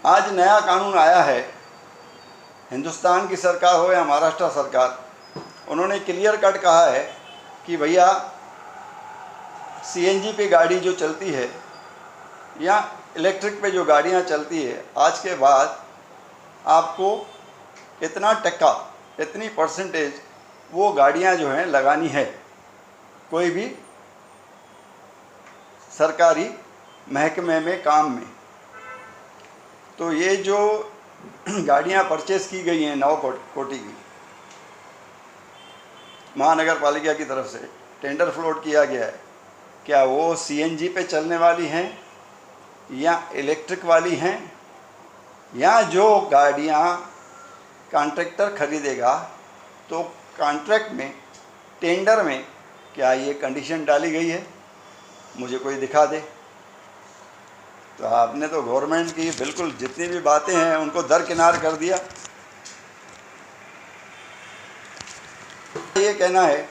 आज नया कानून आया है, हिंदुस्तान की सरकार हो या महाराष्ट्र सरकार, उन्होंने क्लियर कट कहा है कि भैया सीएनजी पे गाड़ी जो चलती है या इलेक्ट्रिक पे जो गाड़ियाँ चलती है, आज के बाद आपको इतना टक्का, इतनी परसेंटेज वो गाड़ियाँ जो हैं लगानी है कोई भी सरकारी महकमे में, काम में। तो ये जो गाड़ियाँ परचेस की गई हैं 9 कोटी की, महानगर पालिका की तरफ से टेंडर फ्लोट किया गया है, क्या वो सीएनजी पे चलने वाली हैं या इलेक्ट्रिक वाली हैं, या जो गाड़ियाँ कॉन्ट्रैक्टर खरीदेगा तो कॉन्ट्रैक्ट में, टेंडर में क्या ये कंडीशन डाली गई है, मुझे कोई दिखा दे। तो आपने तो गवर्नमेंट की बिल्कुल जितनी भी बातें हैं उनको दरकिनार कर दिया। ये कहना है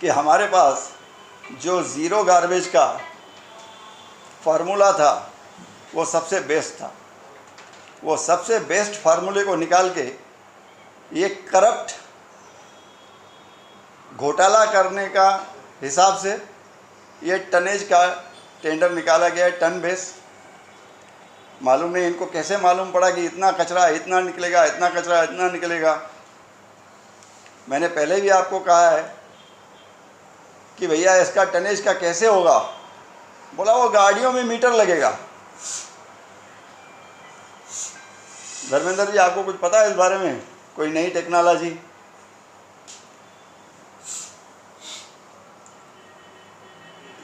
कि हमारे पास जो ज़ीरो गार्बेज का फार्मूला था वो सबसे बेस्ट था, वो सबसे बेस्ट फार्मूले को निकाल के ये करप्ट घोटाला करने का हिसाब से ये टनेज का टेंडर निकाला गया है, टन बेस। मालूम नहीं इनको कैसे मालूम पड़ा कि इतना कचरा इतना निकलेगा, इतना कचरा इतना निकलेगा। मैंने पहले भी आपको कहा है कि भैया इसका टनेज का कैसे होगा, बोला वो गाड़ियों में मीटर लगेगा। धर्मेंद्र जी, आपको कुछ पता है इस बारे में, कोई नई टेक्नोलॉजी?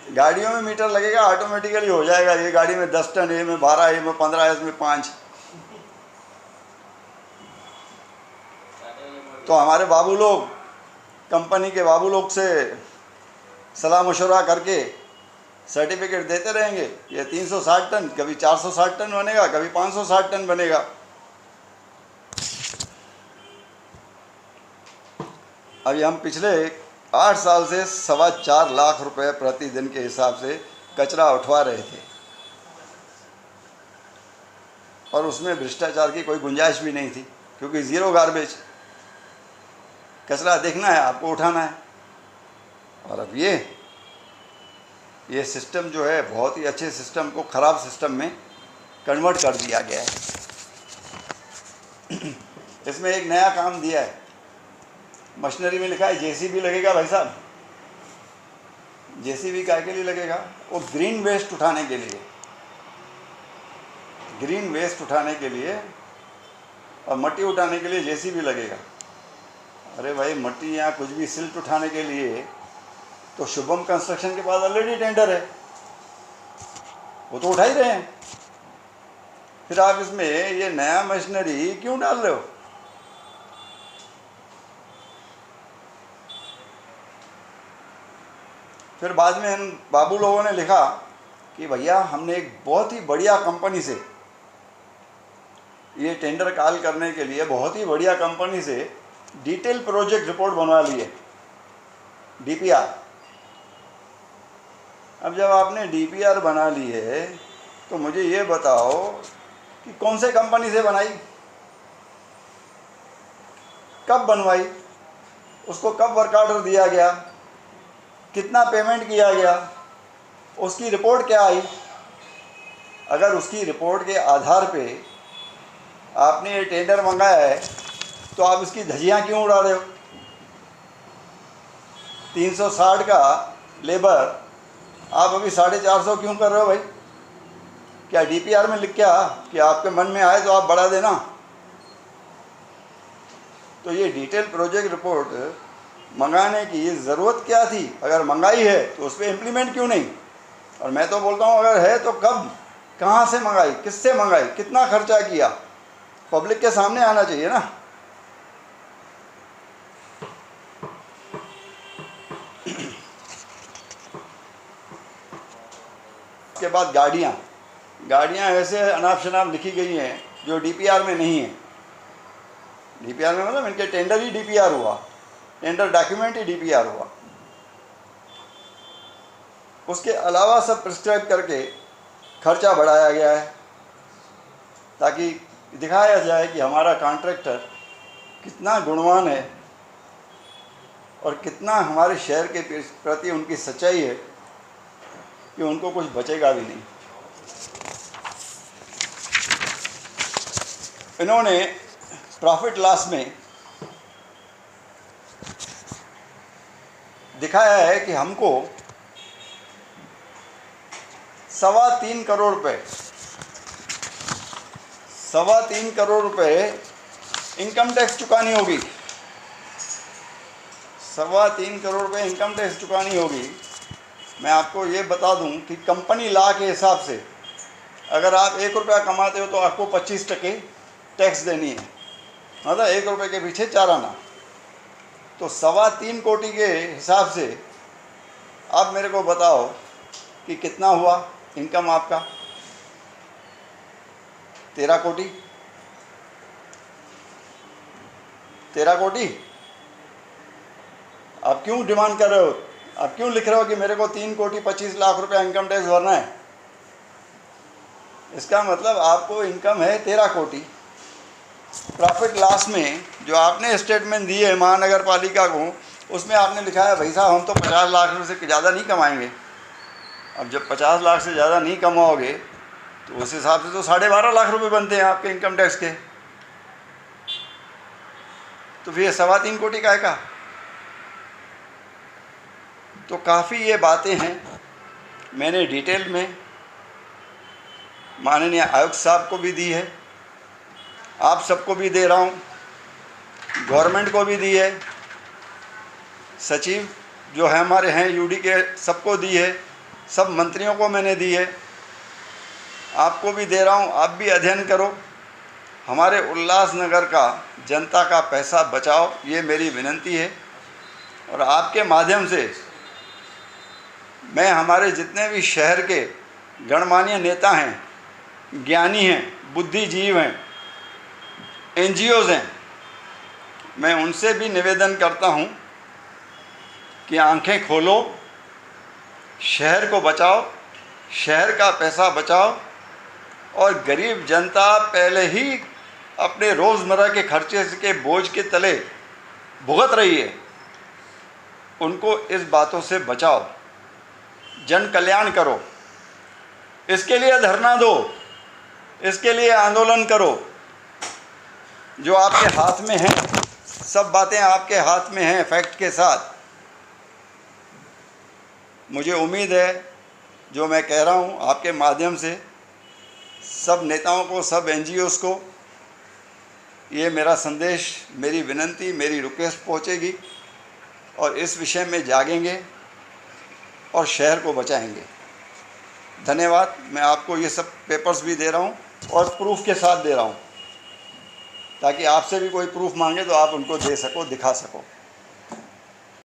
गाड़ियों में मीटर लगेगा, ऑटोमेटिकली हो जाएगा, ये गाड़ी में 10 टन, ये में 12, ये में 15, इसमें 5। तो हमारे बाबू लोग, कंपनी के बाबू लोग से सलाह मशवरा करके सर्टिफिकेट देते रहेंगे, ये 360 टन, कभी 460 टन बनेगा, कभी 560 टन बनेगा। अभी हम पिछले 8 साल से 4.25 लाख रुपए प्रतिदिन के हिसाब से कचरा उठवा रहे थे, और उसमें भ्रष्टाचार की कोई गुंजाइश भी नहीं थी, क्योंकि ज़ीरो गार्बेज, कचरा देखना है आपको, उठाना है। और अब ये सिस्टम जो है बहुत ही अच्छे सिस्टम को ख़राब सिस्टम में कन्वर्ट कर दिया गया है। इसमें एक नया काम दिया है, मशीनरी में लिखा है जेसीबी लगेगा। भाई साहब, जेसीबी काय के लिए लगेगा? वो ग्रीन वेस्ट उठाने के लिए, ग्रीन वेस्ट उठाने के लिए और मट्टी उठाने के लिए जेसीबी लगेगा। अरे भाई, मट्टी या कुछ भी सिल्ट उठाने के लिए तो शुभम कंस्ट्रक्शन के पास ऑलरेडी टेंडर है, वो तो उठा ही रहे हैं। फिर आप इसमें ये नया मशीनरी क्यों डाल रहे हो? फिर बाद में इन बाबू लोगों ने लिखा कि भैया हमने एक बहुत ही बढ़िया कंपनी से ये टेंडर कॉल करने के लिए, बहुत ही बढ़िया कंपनी से डिटेल प्रोजेक्ट रिपोर्ट बनवा ली है, डीपीआर। अब जब आपने डीपीआर बना ली है तो मुझे ये बताओ कि कौन से कंपनी से बनाई, कब बनवाई, उसको कब वर्क ऑर्डर दिया गया, कितना पेमेंट किया गया, उसकी रिपोर्ट क्या आई। अगर उसकी रिपोर्ट के आधार पे आपने ये टेंडर मंगाया है तो आप इसकी धज्जियाँ क्यों उड़ा रहे हो? 360 का लेबर आप अभी 450 क्यों कर रहे हो भाई? क्या डीपीआर में लिख क्या कि आपके मन में आए तो आप बढ़ा देना? तो ये डिटेल प्रोजेक्ट रिपोर्ट मंगाने की ज़रूरत क्या थी? अगर मंगाई है तो उस पर इम्प्लीमेंट क्यों नहीं? और मैं तो बोलता हूँ अगर है तो कब, कहाँ से मंगाई, किससे मंगाई, कितना खर्चा किया, पब्लिक के सामने आना चाहिए ना। के बाद गाड़ियाँ ऐसे अनाप शनाप लिखी गई हैं जो डीपीआर में नहीं है। डीपीआर में मतलब इनके टेंडर ही डीपीआर हुआ, टेंडर डॉक्यूमेंट ही डीपीआर हुआ। उसके अलावा सब प्रिस्क्राइब करके खर्चा बढ़ाया गया है। ताकि दिखाया जाए कि हमारा कॉन्ट्रैक्टर कितना गुणवान है और कितना हमारे शहर के प्रति उनकी सच्चाई है कि उनको कुछ बचेगा भी नहीं। इन्होंने प्रॉफिट लॉस में दिखाया है कि हमको 3.25 करोड़ रुपए 3.25 करोड़ रुपए इनकम टैक्स चुकानी होगी। 3.25 करोड़ रुपए इनकम टैक्स चुकानी होगी। मैं आपको ये बता दूं कि कंपनी लॉ के हिसाब से अगर आप 1 रुपया कमाते हो तो आपको 25% टैक्स देनी है, मतलब 1 रुपये के पीछे 4 आना। तो 3.25 कोटि के हिसाब से आप मेरे को बताओ कि कितना हुआ इनकम आपका? 13 कोटि। 13 कोटि। आप क्यों डिमांड कर रहे हो? आप क्यों लिख रहे हो कि मेरे को 3 कोटि 25 लाख रुपया इनकम टैक्स भरना है? इसका मतलब आपको इनकम है 13 कोटि। प्रॉफिट लॉस में जो आपने स्टेटमेंट दी है महानगर पालिका को, उसमें आपने लिखा है भाई साहब हम तो 50 लाख रुपये से ज़्यादा नहीं कमाएंगे। अब जब 50 लाख से ज़्यादा नहीं कमाओगे तो उस हिसाब से तो 12.5 लाख रुपए बनते हैं आपके इनकम टैक्स के। तो फिर 3.25 कोटि का है का? तो काफ़ी ये बातें हैं, मैंने डिटेल में माननीय आयुक्त साहब को भी दी है, आप सबको भी दे रहा हूँ, गवर्नमेंट को भी दी है, सचिव जो है हमारे हैं यूडी के सबको दी है, सब मंत्रियों को मैंने दी है, आपको भी दे रहा हूँ। आप भी अध्ययन करो, हमारे उल्लासनगर का जनता का पैसा बचाओ, ये मेरी विनती है। और आपके माध्यम से मैं हमारे जितने भी शहर के गणमान्य नेता हैं, ज्ञानी हैं, बुद्धिजीव हैं, एनजीओज़ हैं, मैं उनसे भी निवेदन करता हूं कि आंखें खोलो, शहर को बचाओ, शहर का पैसा बचाओ। और गरीब जनता पहले ही अपने रोज़मर्रा के खर्चे के बोझ के तले भुगत रही है, उनको इस बातों से बचाओ, जन कल्याण करो, इसके लिए धरना दो, इसके लिए आंदोलन करो। जो आपके हाथ में है, सब बातें आपके हाथ में हैं फैक्ट के साथ। मुझे उम्मीद है जो मैं कह रहा हूँ आपके माध्यम से सब नेताओं को, सब एनजीओज़ को ये मेरा संदेश, मेरी विनती, मेरी रिक्वेस्ट पहुँचेगी और इस विषय में जागेंगे और शहर को बचाएंगे। धन्यवाद। मैं आपको ये सब पेपर्स भी दे रहा हूँ और प्रूफ के साथ दे रहा हूँ, ताकि आपसे भी कोई प्रूफ मांगे तो आप उनको दे सको, दिखा सको।